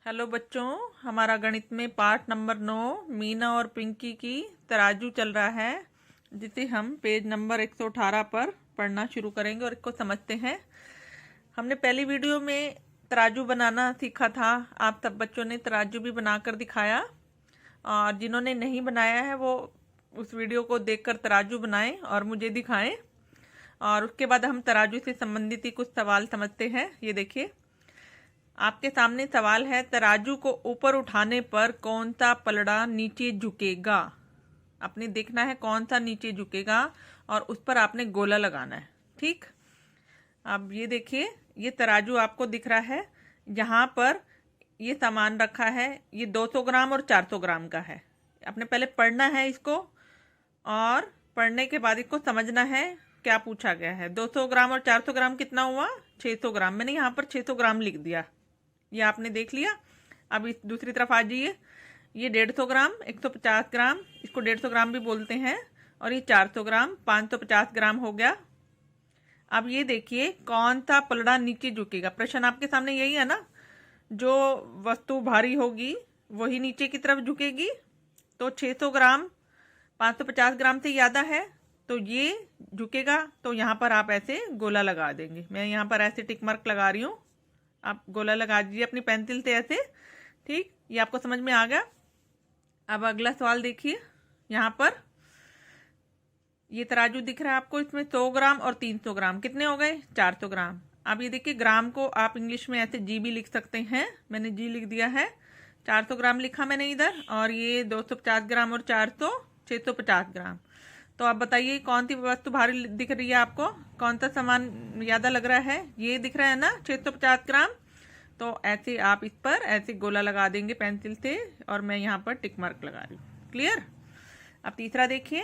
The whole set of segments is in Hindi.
हेलो बच्चों, हमारा गणित में पाठ नंबर 9 मीना और पिंकी की तराजू चल रहा है, जिसे हम पेज नंबर 118 पर पढ़ना शुरू करेंगे और इसको समझते हैं। हमने पहली वीडियो में तराजू बनाना सीखा था। आप सब बच्चों ने तराजू भी बनाकर दिखाया, और जिन्होंने नहीं बनाया है वो उस वीडियो को देखकर तराजू बनाएं और मुझे दिखाएं। और उसके बाद हम तराजू से संबंधित ही कुछ सवाल समझते हैं। ये देखिए, आपके सामने सवाल है, तराजू को ऊपर उठाने पर कौन सा पलड़ा नीचे झुकेगा। आपने देखना है कौन सा नीचे झुकेगा और उस पर आपने गोला लगाना है। ठीक, अब ये देखिए, ये तराजू आपको दिख रहा है। यहाँ पर ये सामान रखा है, ये 200 ग्राम और 400 ग्राम का है। आपने पहले पढ़ना है इसको, और पढ़ने के बाद इसको समझना है क्या पूछा गया है। 200 ग्राम और 400 ग्राम कितना हुआ? 600 ग्राम। मैंने यहाँ पर 600 ग्राम लिख दिया, ये आपने देख लिया। अब इस दूसरी तरफ आ जाइए। ये 150 ग्राम, 150 ग्राम, इसको 150 ग्राम भी बोलते हैं, और ये 400 ग्राम, 550 ग्राम हो गया। अब ये देखिए कौन सा पलड़ा नीचे झुकेगा। प्रश्न आपके सामने यही है ना, जो वस्तु भारी होगी वही नीचे की तरफ झुकेगी। तो 600 ग्राम 550 ग्राम से ज़्यादा है तो ये झुकेगा। तो यहाँ पर आप ऐसे गोला लगा देंगे। मैं यहाँ पर ऐसे टिक मार्क लगा रही हूँ, आप गोला लगा दीजिए अपनी पेंसिल से ऐसे। ठीक, ये आपको समझ में आ गया। अब अगला सवाल देखिए, यहाँ पर ये तराजू दिख रहा है आपको, इसमें 100 ग्राम और 300 ग्राम कितने हो गए? 400 ग्राम। अब ये देखिए, ग्राम को आप इंग्लिश में ऐसे जी भी लिख सकते हैं, मैंने जी लिख दिया है। 400 ग्राम लिखा मैंने इधर, और ये 250 ग्राम और 400 650 ग्राम। तो आप बताइए कौन सी वस्तु भारी दिख रही है आपको, कौन सा सामान ज़्यादा लग रहा है? ये दिख रहा है ना, 650 ग्राम। तो ऐसे आप इस पर ऐसे गोला लगा देंगे पेंसिल से, और मैं यहाँ पर टिक मार्क लगा रही हूँ। क्लियर? अब तीसरा देखिए,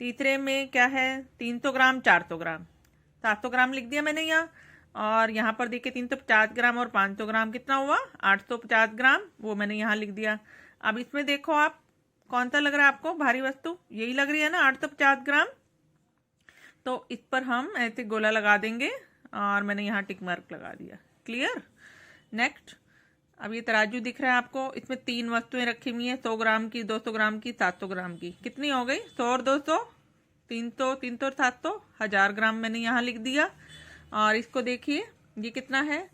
तीसरे में क्या है? 300 ग्राम 400 ग्राम, 700 ग्राम लिख दिया मैंने यहाँ। और यहाँ पर देखिए 350 ग्राम और 500 ग्राम कितना हुआ? 850 ग्राम, वो मैंने यहाँ लिख दिया। अब इसमें देखो आप, कौन सा लग रहा है आपको भारी वस्तु? यही लग रही है ना, 850 ग्राम। तो इस पर हम ऐसे गोला लगा देंगे, और मैंने यहाँ टिक मार्क लगा दिया। क्लियर? नेक्स्ट, अब ये तराजू दिख रहा है आपको, इसमें 3 वस्तुएं रखी हुई हैं, 100 ग्राम की, 200 ग्राम की, 700 ग्राम की। कितनी हो गई? 100 और 200, 300, 300 और 700, 1000 ग्राम मैंने यहाँ लिख दिया। और इसको देखिए, ये कितना है?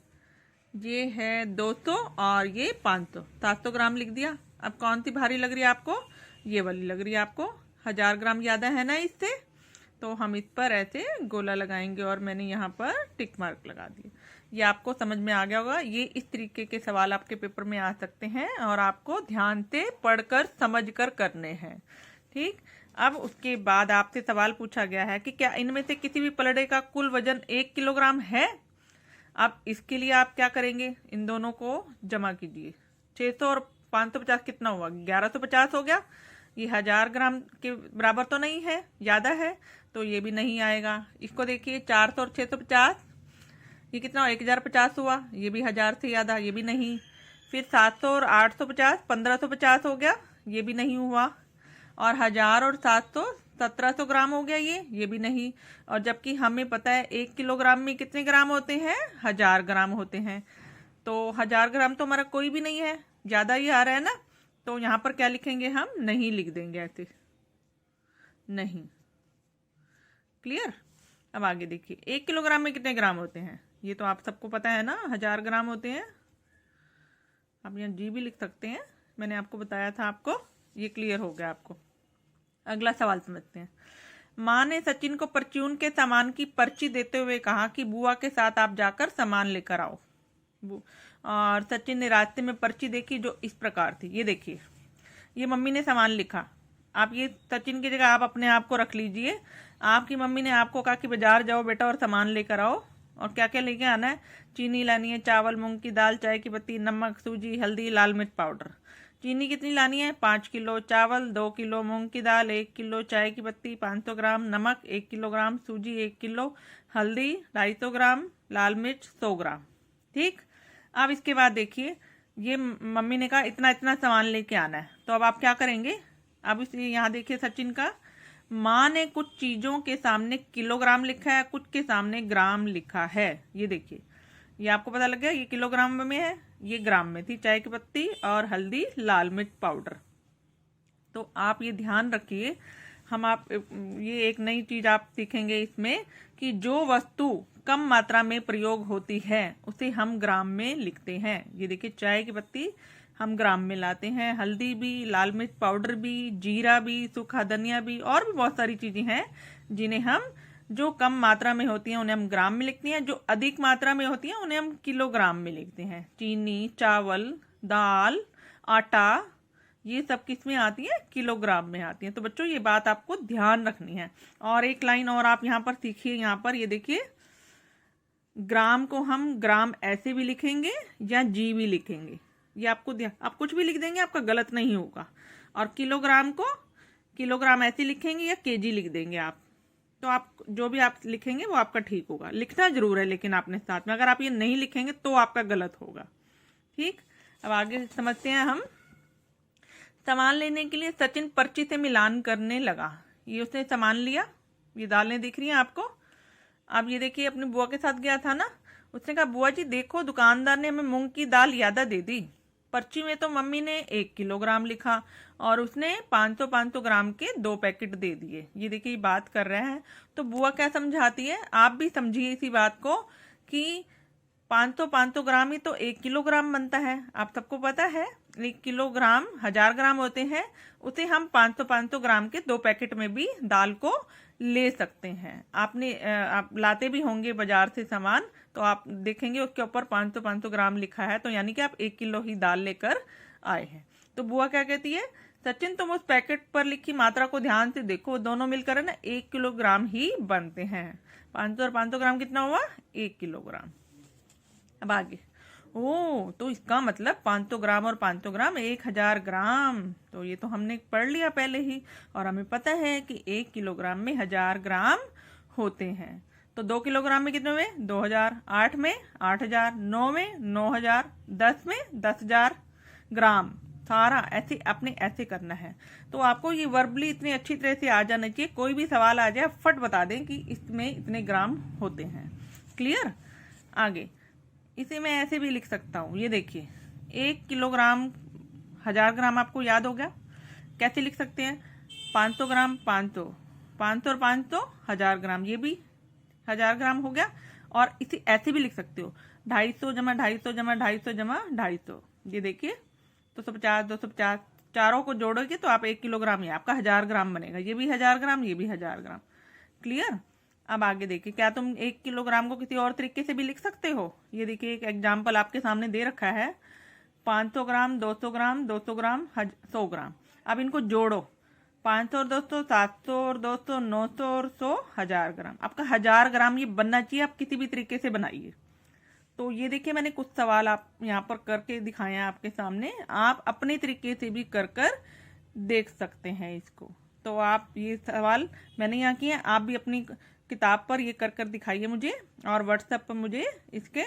ये है 200 और ये 500, 700 ग्राम लिख दिया। अब कौन सी भारी लग रही है आपको? ये वाली लग रही है आपको, 1000 ग्राम ज़्यादा है ना इससे। तो हम इस पर ऐसे गोला लगाएंगे, और मैंने यहाँ पर टिक मार्क लगा दिया। ये आपको समझ में आ गया होगा। ये इस तरीके के सवाल आपके पेपर में आ सकते हैं, और आपको ध्यान से पढ़कर समझकर करने हैं। ठीक, अब उसके बाद आपसे सवाल पूछा गया है कि क्या इनमें से किसी भी पलड़े का कुल वजन 1 किलोग्राम है? अब इसके लिए आप क्या करेंगे? इन दोनों को जमा कीजिए। 600 और 550 कितना हुआ? 1150 हो गया। ये 1000 ग्राम के बराबर तो नहीं है, ज़्यादा है, तो ये भी नहीं आएगा। इसको देखिए, 400 और 650, ये कितना हुआ? 1050 हुआ, ये भी 1000 से ज़्यादा, ये भी नहीं। फिर 700 और 850, 1550 हो गया, ये भी नहीं हुआ। और 1000 और 700, 1700 ग्राम हो गया, ये भी नहीं। और जबकि हमें पता है 1 किलोग्राम में कितने ग्राम होते हैं? 1000 ग्राम होते हैं। तो 1000 ग्राम तो हमारा कोई भी नहीं है, ज़्यादा ही आ रहा है ना। तो यहाँ पर क्या लिखेंगे? हम नहीं लिख देंगे ऐसे, नहीं। क्लियर? अब आगे देखिए, 1 किलोग्राम में कितने ग्राम होते हैं? ये तो आप सबको पता है ना, 1000 ग्राम होते हैं। आप यहाँ जी भी लिख सकते हैं, मैंने आपको बताया था आपको। ये क्लियर हो गया आपको। अगला सवाल समझते हैं। माँ ने सचिन को परचून के सामान की पर्ची देते हुए कहा कि बुआ के साथ आप जाकर सामान लेकर आओ। और सचिन ने रास्ते में पर्ची देखी जो इस प्रकार थी। ये देखिए, ये मम्मी ने सामान लिखा। आप ये सचिन की जगह आप अपने आप को रख लीजिए। आपकी मम्मी ने आपको कहा कि बाजार जाओ बेटा और सामान लेकर आओ। और क्या क्या लेके आना है? चीनी लानी है, चावल, मूंग की दाल, चाय की पत्ती, नमक, सूजी, हल्दी, लाल मिर्च पाउडर। चीनी कितनी लानी है? 5 किलो, चावल 2 किलो, मूंग की दाल 1 किलो, चाय की पत्ती 500 ग्राम, नमक 1 किलोग्राम, सूजी 1 किलो, हल्दी 250 ग्राम, लाल मिर्च 100 ग्राम। ठीक, अब इसके बाद देखिए, ये मम्मी ने कहा इतना इतना सामान लेके आना है। तो अब आप क्या करेंगे? अब इसे यहाँ देखिए, सचिन का माँ ने कुछ चीज़ों के सामने किलोग्राम लिखा है, कुछ के सामने ग्राम लिखा है। ये देखिए, ये आपको पता लग गया, ये किलोग्राम में है, ये ग्राम में थी चाय की पत्ती और हल्दी लाल मिर्च पाउडर। तो आप ये ध्यान रखिए, ये एक नई चीज आप सीखेंगे इसमें कि जो वस्तु कम मात्रा में प्रयोग होती है उसे हम ग्राम में लिखते हैं। ये देखिए, चाय की पत्ती हम ग्राम में लाते हैं, हल्दी भी, लाल मिर्च पाउडर भी, जीरा भी, सूखा धनिया भी, और भी बहुत सारी चीजें हैं जिन्हें हम, जो कम मात्रा में होती हैं उन्हें हम ग्राम में लिखते हैं, जो अधिक मात्रा में होती हैं उन्हें हम किलोग्राम में लिखते हैं। चीनी, चावल, दाल, आटा, ये सब किस में आती है? किलोग्राम में आती है। तो बच्चों ये बात आपको ध्यान रखनी है। और एक लाइन और आप यहाँ पर सीखिए, यहाँ पर ये देखिए, ग्राम को हम ग्राम ऐसे भी लिखेंगे या जी भी लिखेंगे, ये आपको आप कुछ भी लिख देंगे आपका गलत नहीं होगा। और किलोग्राम को किलोग्राम ऐसे लिखेंगे या केजी लिख देंगे आप, तो आप जो भी आप लिखेंगे वो आपका ठीक होगा। लिखना जरूर है लेकिन आपने साथ में, अगर आप ये नहीं लिखेंगे तो आपका गलत होगा। ठीक, अब आगे समझते हैं हम। सामान लेने के लिए सचिन पर्ची से मिलान करने लगा। ये उसने सामान लिया, ये दालें दिख रही हैं आपको। अब ये देखिए, अपनी बुआ के साथ गया था ना, उसने कहा बुआ जी देखो, दुकानदार ने हमें मूंग की दाल यादा दे दी। पर्ची में तो मम्मी ने 1 किलोग्राम लिखा और उसने 500 ग्राम के 2 पैकेट दे दिए। ये देखिए बात कर रहा है। तो बुआ क्या समझाती है, आप भी समझिए इसी बात को कि 500 ग्राम ही तो 1 किलोग्राम बनता है। आप सबको पता है 1 किलोग्राम 1000 ग्राम होते हैं, उसे हम 500 ग्राम के 2 पैकेट में भी दाल को ले सकते हैं। आप लाते भी होंगे बाजार से सामान, तो आप देखेंगे उसके ऊपर 500 ग्राम लिखा है, तो यानी कि आप 1 किलो ही दाल लेकर आए हैं। तो बुआ क्या कहती है, सचिन तुम उस पैकेट पर लिखी मात्रा को ध्यान से देखो, दोनों मिलकर है ना 1 किलोग्राम ही बनते हैं। 500 और 500 ग्राम कितना हुआ? 1 किलोग्राम। अब आगे, ओ तो इसका मतलब 500 ग्राम और 500 ग्राम 1000 ग्राम। तो ये तो हमने पढ़ लिया पहले ही, और हमें पता है कि 1 किलोग्राम में 1000 ग्राम होते हैं। तो 2 किलोग्राम में कितने हुए? 2000, 8 में 8000, 9 में 9000, 10 में 10000 ग्राम। सारा ऐसे अपने ऐसे करना है। तो आपको ये वर्बली इतनी अच्छी तरह से आ जाना चाहिए, कोई भी सवाल आ जाए फट बता दें कि इसमें इतने ग्राम होते हैं। क्लियर? आगे इसे मैं ऐसे भी लिख सकता हूँ, ये देखिए 1 किलोग्राम 1000 ग्राम आपको याद हो गया। कैसे लिख सकते हैं? 500 ग्राम 500, 500 और 500 1000 ग्राम, ये भी 1000 ग्राम हो गया। और इसे ऐसे भी लिख सकते हो 250 जमा 250 जमा 250 जमा 250, ये देखिए 250 250, चारों को जोड़ोगे तो आप 1 किलोग्राम ही आपका 1000 ग्राम बनेगा। ये भी 1000 ग्राम, ये भी 1000 ग्राम। क्लियर? अब आगे देखिए, क्या तुम 1 किलोग्राम को किसी और तरीके से भी लिख सकते हो? ये देखिए एक एग्जाम्पल आपके सामने दे रखा है, 500 ग्राम 200 ग्राम 200 ग्राम 100 ग्राम। अब इनको जोड़ो, 500 और 200 700 और 200 900 और 100 1000 ग्राम। आपका 1000 ग्राम ये बनना चाहिए, आप किसी भी तरीके से बनाइए। तो ये देखिए मैंने कुछ सवाल आप यहाँ पर करके दिखाए हैं आपके सामने, आप अपने तरीके से भी कर देख सकते हैं इसको। तो आप ये सवाल मैंने यहाँ किए, आप भी अपनी किताब पर ये कर दिखाइए मुझे, और व्हाट्सएप पर मुझे इसके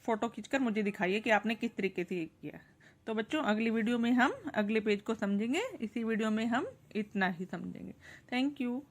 फोटो खींचकर मुझे दिखाइए कि आपने किस तरीके से ये किया। तो बच्चों अगली वीडियो में हम अगले पेज को समझेंगे, इसी वीडियो में हम इतना ही समझेंगे। Thank you.